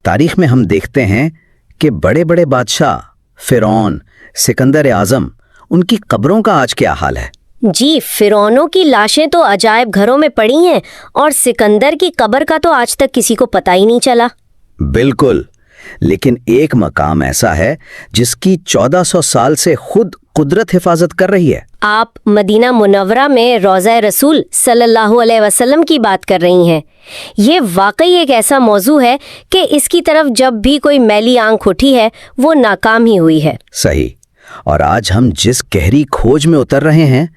तारीख में हम देखते हैं कि बड़े बड़े बादशाह, फिरौन, सिकंदर आजम, उनकी कब्रों का आज क्या हाल है। जी, फिरौनों की लाशें तो अजायब घरों में पड़ी हैं और सिकंदर की कब्र का तो आज तक किसी को पता ही नहीं चला। बिल्कुल, लेकिन एक मकाम ऐसा है जिसकी 1400 साल से खुद कुदरत हिफाजत कर रही है। आप मदीना मुनव्वरा में रोज़ा रसूल सल्लल्लाहु अलैहि वसल्लम की बात कर रही हैं। ये वाकई एक ऐसा मौजू है कि इसकी तरफ जब भी कोई मैली आंख उठी है वो नाकाम ही हुई है। सही। और आज हम जिस गहरी खोज में उतर रहे हैं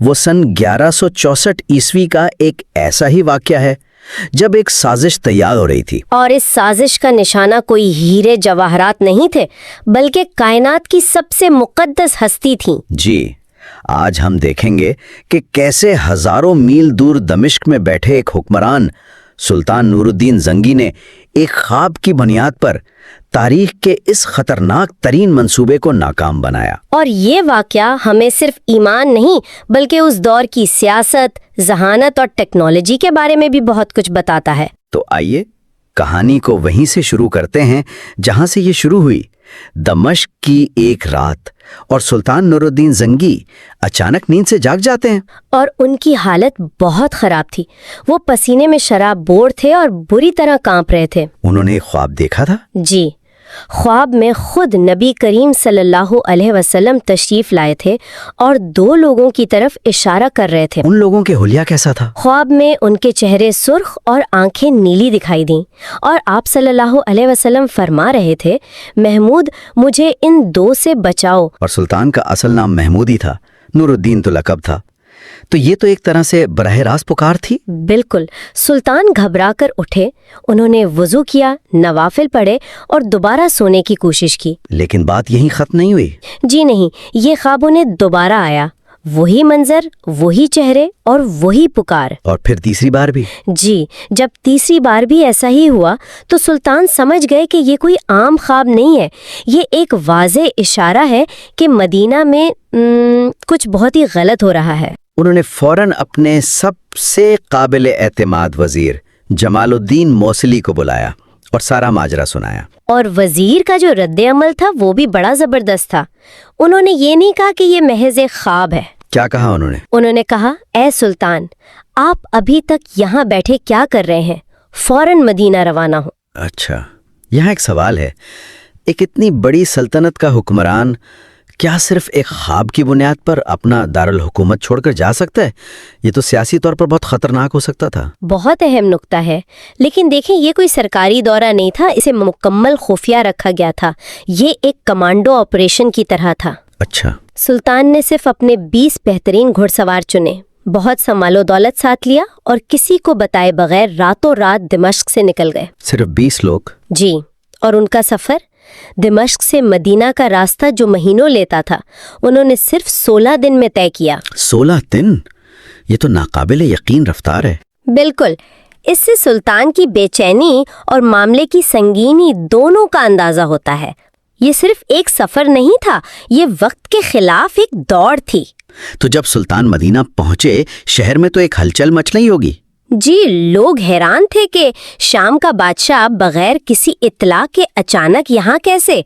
वो सन 1164 ईस्वी का एक ऐसा ही वाकया है जब एक साजिश तैयार हो रही थी। और इस साजिश का निशाना कोई हीरे जवाहरात नहीं थे, बल्कि कायनात की सबसे मुक़द्दस हस्ती थी। जी, आज हम देखेंगे कि कैसे हजारों मील दूर दमिश्क में बैठे एक हुक्मरान सुल्तान नूरुद्दीन जंगी ने एक ख्वाब की बुनियाद पर तारीख के इस खतरनाक तरीन मंसूबे को नाकाम बनाया। और ये वाकया हमें सिर्फ ईमान नहीं बल्कि उस दौर की सियासत, जहानत और टेक्नोलॉजी के बारे में भी बहुत कुछ बताता है। तो आइए कहानी को वहीं से शुरू करते हैं जहां से ये शुरू हुई। दमिश्क की एक रात और सुल्तान नूरुद्दीन जंगी अचानक नींद से जाग जाते हैं और उनकी हालत बहुत खराब थी। वो पसीने में शराबोर थे और बुरी तरह कांप रहे थे। उन्होंने एक ख्वाब देखा था। जी, ख्वाब में खुद नबी करीम सल्लल्लाहु अलैहि वसल्लम तशरीफ लाए थे और दो लोगों की तरफ इशारा कर रहे थे। उन लोगों के हुलिया कैसा था? ख्वाब में उनके चेहरे सुर्ख और आंखें नीली दिखाई दीं और आप सल्लल्लाहु अलैहि वसल्लम फरमा रहे थे, महमूद मुझे इन दो से बचाओ। और सुल्तान का असल नाम महमूद ही था, नूरुद्दीन तो लक़ब था। तो ये तो एक तरह से बराह रास्त पुकार थी। बिल्कुल। सुल्तान घबरा कर उठे, उन्होंने वुज़ू किया, नवाफिल पढ़े और दोबारा सोने की कोशिश की। लेकिन बात यहीं खत्म नहीं हुई। जी नहीं, ये ख्वाब उन्हें दोबारा आया। वही मंजर, वही चेहरे और वही पुकार। और फिर तीसरी बार भी। जी, जब तीसरी बार भी ऐसा ही हुआ तो सुल्तान समझ गए कि ये कोई आम ख्वाब नहीं है, ये एक वाज़े इशारा है कि मदीना में कुछ बहुत ही गलत हो रहा है। उन्होंने फौरन अपने सबसे काबिल एतमाद वजीर जमालुद्दीन मौसली को बुलाया और सारा माजरा सुनाया। और वजीर का जो रद्द अमल था वो भी बड़ा जबरदस्त था। उन्होंने ये नहीं कहा कि ये महज एक ख्वाब है। क्या कहा उन्होंने? उन्होंने कहा, ए सुल्तान, आप अभी तक यहाँ बैठे क्या कर रहे हैं? फौरन मदीना रवाना हो। अच्छा, यहाँ एक सवाल है, एक इतनी बड़ी सल्तनत का हुक्मरान क्या सिर्फ एक ख्वाब की बुनियाद पर अपना दारुल हुकूमत छोड़कर जा सकता है? ये तो सियासी तौर पर बहुत खतरनाक हो सकता था। बहुत अहम नुक्ता है, लेकिन देखें ये कोई सरकारी दौरा नहीं था, इसे मुकम्मल खुफिया रखा गया था। ये एक कमांडो ऑपरेशन की तरह था। अच्छा। सुल्तान ने सिर्फ अपने 20 बेहतरीन घुड़सवार चुने, बहुत सा मालो दौलत साथ लिया और किसी को बताए बगैर रातों रात दमिश्क से निकल गए। सिर्फ 20 लोग? जी, और उनका सफर दमिश्क से मदीना का रास्ता जो महीनों लेता था उन्होंने सिर्फ 16 दिन में तय किया। 16 दिन? ये तो नाकाबिल यकीन रफ्तार है। बिल्कुल। इससे सुल्तान की बेचैनी और मामले की संगीनी दोनों का अंदाजा होता है। ये सिर्फ एक सफर नहीं था, ये वक्त के खिलाफ एक दौड़ थी। तो जब सुल्तान मदीना पहुंचे, शहर में तो एक हलचल मच रही होगी। जी, लोग हैरान थे कि शाम का बादशाह बगैर किसी इत्तला के अचानक यहाँ कैसे।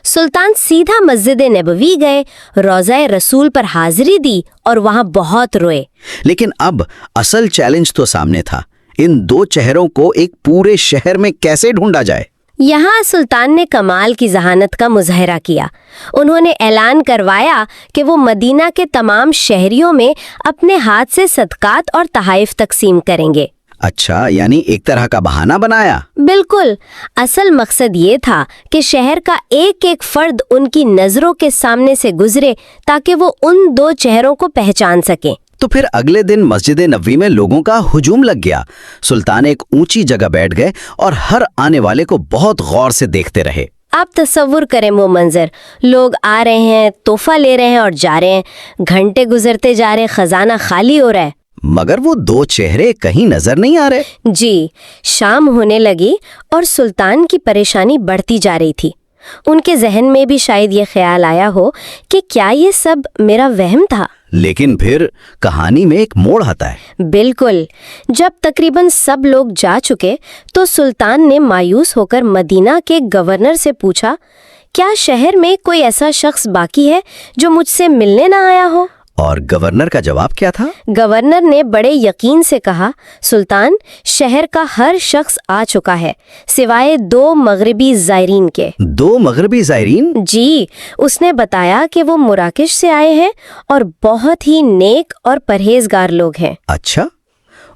सुल्तान सीधा मस्जिद नबवी गए, रोज़ा रसूल पर हाजिरी दी और वहाँ बहुत रोए। लेकिन अब असल चैलेंज तो सामने था, इन दो चेहरों को एक पूरे शहर में कैसे ढूंढा जाए। यहाँ सुल्तान ने कमाल की जहानत का मुजाहरा किया। उन्होंने ऐलान करवाया कि वो मदीना के तमाम शहरियों में अपने हाथ से सदकात और तहाइफ तकसीम करेंगे। अच्छा, यानी एक तरह का बहाना बनाया। बिल्कुल। असल मकसद ये था कि शहर का एक एक फर्द उनकी नजरों के सामने से गुजरे ताकि वो उन दो चेहरों को पहचान सके। तो फिर अगले दिन मस्जिद नबवी में लोगों का हुजूम लग गया। सुल्तान एक ऊंची जगह बैठ गए और हर आने वाले को बहुत गौर से देखते रहे। आप तसव्वुर करें वो मंजर, लोग आ रहे हैं, तोहफा ले रहे हैं और जा रहे हैं, घंटे गुजरते जा रहे हैं, खजाना खाली हो रहा है, मगर वो दो चेहरे कहीं नजर नहीं आ रहे। जी, शाम होने लगी और सुल्तान की परेशानी बढ़ती जा रही थी। उनके जहन में भी शायद ये ख्याल आया हो कि क्या ये सब मेरा वहम था। लेकिन फिर कहानी में एक मोड़ आता है। बिल्कुल। जब तकरीबन सब लोग जा चुके तो सुल्तान ने मायूस होकर मदीना के गवर्नर से पूछा, क्या शहर में कोई ऐसा शख्स बाकी है जो मुझसे मिलने ना आया हो? और गवर्नर का जवाब क्या था? गवर्नर ने बड़े यकीन से कहा, सुल्तान, शहर का हर शख्स आ चुका है सिवाय 2 मगरबी ज़ायरीन के। 2 मगरबी ज़ायरीन? जी। उसने बताया कि वो मुराकिश से आए हैं और बहुत ही नेक और परहेजगार लोग हैं। अच्छा,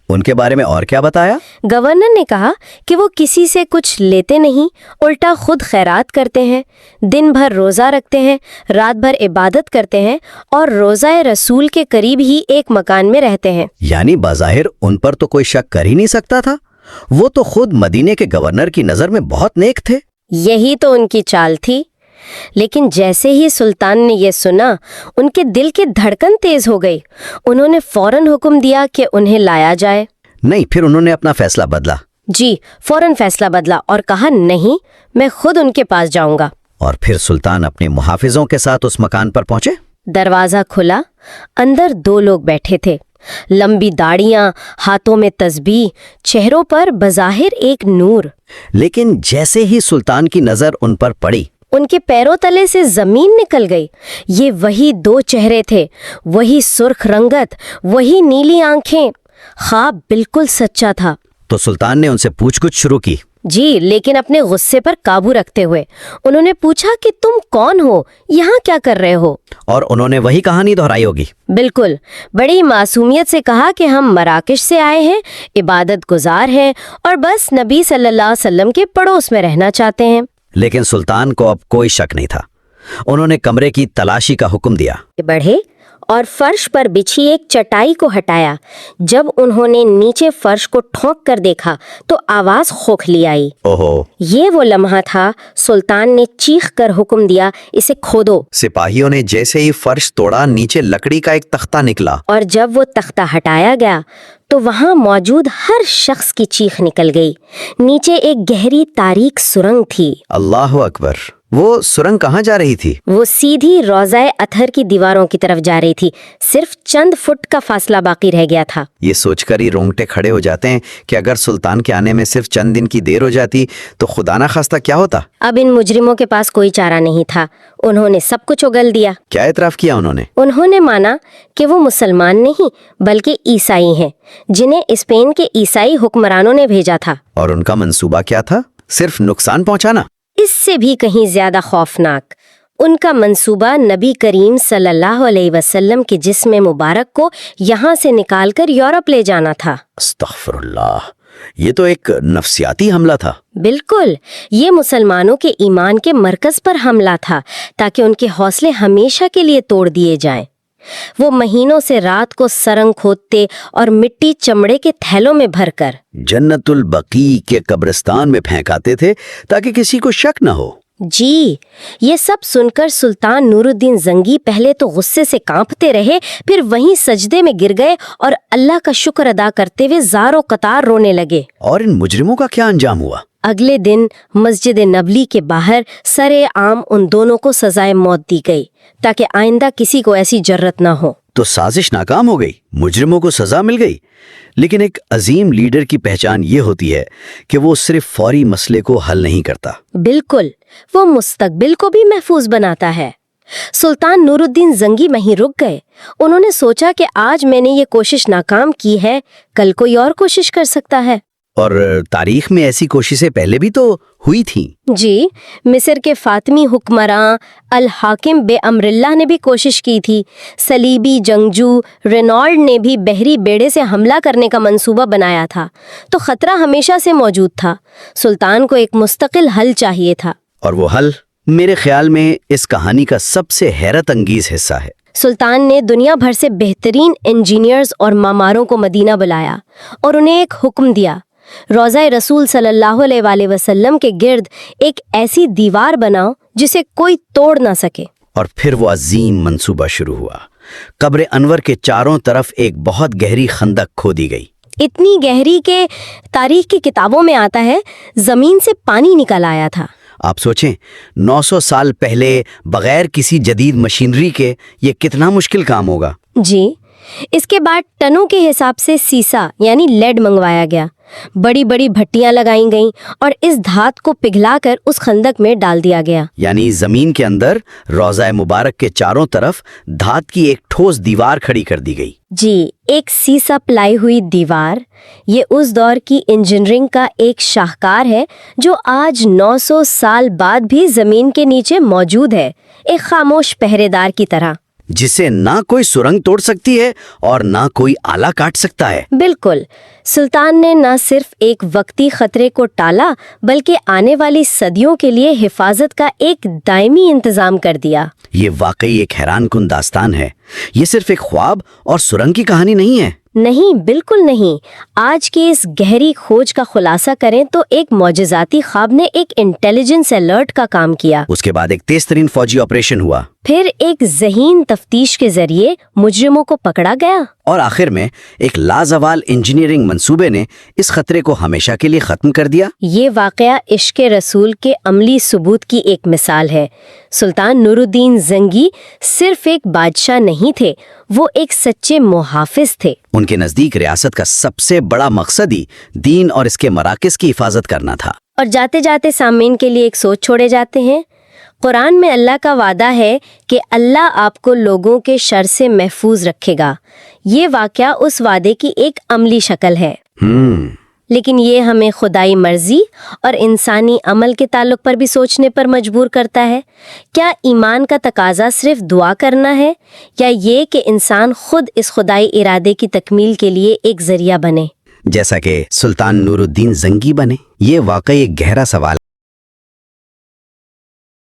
उनके बारे में और क्या बताया? गवर्नर ने कहा कि वो किसी से कुछ लेते नहीं, उल्टा खुद खैरात करते हैं, दिन भर रोज़ा रखते हैं, रात भर इबादत करते हैं और रोज़ाए रसूल के करीब ही एक मकान में रहते हैं। यानी बाज़ाहिर उन पर तो कोई शक कर ही नहीं सकता था। वो तो खुद मदीने के गवर्नर की नज़र में बहुत नेक थे। यही तो उनकी चाल थी। लेकिन जैसे ही सुल्तान ने ये सुना, उनके दिल की धड़कन तेज हो गई। उन्होंने फौरन हुक्म दिया कि उन्हें लाया जाए। नहीं, फिर उन्होंने अपना फैसला बदला? जी, फौरन फैसला बदला और कहा, नहीं, मैं खुद उनके पास जाऊंगा। और फिर सुल्तान अपने मुहाफिजों के साथ उस मकान पर पहुंचे। दरवाजा खुला, अंदर 2 लोग बैठे थे। लंबी दाढ़ियां, हाथों में तस्बीह, चेहरों पर बज़ाहिर एक नूर। लेकिन जैसे ही सुल्तान की नजर उन पर पड़ी, उनके पैरों तले से जमीन निकल गई। ये वही 2 चेहरे थे, वही सुर्ख रंगत, वही नीली आंखें। ख्वाब बिल्कुल सच्चा था। तो सुल्तान ने उनसे पूछगछ शुरू की। जी, लेकिन अपने गुस्से पर काबू रखते हुए उन्होंने पूछा कि तुम कौन हो, यहाँ क्या कर रहे हो? और उन्होंने वही कहानी दोहराई होगी। बिल्कुल, बड़ी मासूमियत से कहा कि हम मराकश से आए हैं, इबादत गुजार हैं और बस नबी सल्लल्लाहु अलैहि वसल्लम के पड़ोस में रहना चाहते हैं। लेकिन सुल्तान को अब कोई शक नहीं था। उन्होंने कमरे की तलाशी का हुक्म दिया। बढ़े और फर्श पर बिछी एक चटाई को हटाया। जब उन्होंने नीचे फर्श को ठोंक कर देखा तो आवाज खोखली आई। ओहो! ये वो लम्हा था। सुल्तान ने चीख कर हुक्म दिया, इसे खोदो। सिपाहियों ने जैसे ही फर्श तोड़ा, नीचे लकड़ी का एक तख्ता निकला। और जब वो तख्ता हटाया गया तो वहां मौजूद हर शख्स की चीख निकल गई। नीचे एक गहरी तारीक सुरंग थी। अल्लाह अकबर! वो सुरंग कहाँ जा रही थी? वो सीधी रोज़ाए अतहर की दीवारों की तरफ जा रही थी। सिर्फ चंद फुट का फासला बाकी रह गया था। ये सोचकर ही रोंगटे खड़े हो जाते हैं कि अगर सुल्तान के आने में सिर्फ चंद दिन की देर हो जाती तो खुदा ना खास्ता क्या होता। अब इन मुजरिमों के पास कोई चारा नहीं था। उन्होंने सब कुछ उगल दिया। क्या एतराफ़ किया उन्होंने? उन्होंने माना कि वो मुसलमान नहीं बल्कि ईसाई हैं, जिन्हें स्पेन के ईसाई हुक्मरानों ने भेजा था। और उनका मंसूबा क्या था? सिर्फ नुकसान पहुंचाना? इससे भी कहीं ज्यादा खौफनाक। उनका मंसूबा नबी करीम सल्लल्लाहु अलैहि वसल्लम के जिस्म मुबारक को यहाँ से निकालकर यूरोप ले जाना था। अस्तगफिरुल्लाह! ये तो एक नफ्सियाती हमला था। बिल्कुल, ये मुसलमानों के ईमान के मरकज पर हमला था ताकि उनके हौसले हमेशा के लिए तोड़ दिए जाएं। वो महीनों से रात को सरंग खोदते और मिट्टी चमड़े के थैलों में भरकर जन्नतुल बकी के कब्रिस्तान में फेंकाते थे ताकि किसी को शक न हो। जी, ये सब सुनकर सुल्तान नूरुद्दीन जंगी पहले तो गुस्से से कांपते रहे, फिर वहीं सजदे में गिर गए और अल्लाह का शुक्र अदा करते हुए ज़ारो कतार रोने लगे। और इन मुजरिमों का क्या अंजाम हुआ? अगले दिन मस्जिद नबली के बाहर सरे आम उन दोनों को सजाए मौत दी गई ताकि आइंदा किसी को ऐसी जरूरत न हो। तो साजिश नाकाम हो गई, मुजरिमों को सजा मिल गई। लेकिन एक अजीम लीडर की पहचान ये होती है कि वो सिर्फ फौरी मसले को हल नहीं करता। बिल्कुल, वो मुस्तकबिल को भी महफूज बनाता है। सुल्तान नूरुद्दीन जंगी वहीं रुक गए। उन्होंने सोचा कि आज मैंने ये कोशिश नाकाम की है, कल कोई और कोशिश कर सकता है। और तारीख में ऐसी कोशिशें पहले भी तो हुई थीं। जी, मिस्र के फातिमी हुक्मरान अल हाकिम बे अमरिल्लाह ने भी कोशिश की थी। सलीबी जंगजू रेनॉल्ड ने भी बहरी बेड़े से हमला करने का मंसूबा बनाया था। तो खतरा हमेशा से मौजूद था। सुल्तान को एक मुस्तकिल हल चाहिए था। और वो हल मेरे ख्याल में इस कहानी का सबसे हैरत अंगीज हिस्सा है। सुल्तान ने दुनिया भर से बेहतरीन इंजीनियर्स और मामारों को मदीना बुलाया और उन्हें एक हुक्म दिया, रोज़ा रसूल सल्लल्लाहु अलैहि वसल्लम के गिर्द एक ऐसी दीवार बनाओ जिसे कोई तोड़ ना सके। और फिर वो अजीम मंसूबा शुरू हुआ। कब्र अनवर के चारों तरफ एक बहुत गहरी खंदक खोदी गई, इतनी गहरी के तारीख की किताबों में आता है जमीन से पानी निकल आया था। آپ سوچیں 900 سال پہلے بغیر کسی جدید مشینری کے یہ کتنا مشکل کام ہوگا۔ جی، اس کے بعد ٹنوں کے حساب سے سیسا یعنی لیڈ منگوایا گیا، بڑی بڑی بھٹیاں لگائیں گئیں اور اس دھات کو پگھلا کر اس خندق میں ڈال دیا گیا۔ یعنی زمین کے اندر روضہ مبارک کے چاروں طرف دھات کی ایک ٹھوس دیوار کھڑی کر دی گئی۔ جی، ایک سیسا پلائی ہوئی دیوار، یہ اس دور کی انجینئرنگ کا ایک شاہکار ہے جو آج 900 سال بعد بھی زمین کے نیچے موجود ہے، ایک خاموش پہرے دار کی طرح، جسے نہ کوئی سرنگ توڑ سکتی ہے اور نہ کوئی آلہ کاٹ سکتا ہے۔ بالکل، سلطان نے نہ صرف ایک وقتی خطرے کو ٹالا بلکہ آنے والی صدیوں کے لیے حفاظت کا ایک دائمی انتظام کر دیا۔ یہ واقعی ایک حیران کن داستان ہے۔ یہ صرف ایک خواب اور سرنگ کی کہانی نہیں ہے۔ نہیں، بالکل نہیں۔ آج کی اس گہری کھوج کا خلاصہ کریں تو ایک معجزاتی خواب نے ایک انٹیلیجنس الرٹ کا کام کیا، اس کے بعد ایک تیز ترین فوجی آپریشن ہوا، پھر ایک ذہین تفتیش کے ذریعے مجرموں کو پکڑا گیا، اور آخر میں ایک لازوال انجینئرنگ منصوبے نے اس خطرے کو ہمیشہ کے لیے ختم کر دیا۔ یہ واقعہ عشق رسول کے عملی ثبوت کی ایک مثال ہے۔ سلطان نور الدین زنگی صرف ایک بادشاہ نہیں تھے، وہ ایک سچے محافظ تھے۔ ان کے نزدیک ریاست کا سب سے بڑا مقصد ہی دین اور اس کے مراکز کی حفاظت کرنا تھا۔ اور جاتے جاتے سامعین کے لیے ایک سوچ چھوڑے جاتے ہیں۔ قرآن میں اللہ کا وعدہ ہے کہ اللہ آپ کو لوگوں کے شر سے محفوظ رکھے گا۔ یہ واقعہ اس وعدے کی ایک عملی شکل ہے، لیکن یہ ہمیں خدائی مرضی اور انسانی عمل کے تعلق پر بھی سوچنے پر مجبور کرتا ہے۔ کیا ایمان کا تقاضا صرف دعا کرنا ہے، یا یہ کہ انسان خود اس خدائی ارادے کی تکمیل کے لیے ایک ذریعہ بنے، جیسا کہ سلطان نور الدین زنگی بنے؟ یہ واقعی ایک گہرا سوال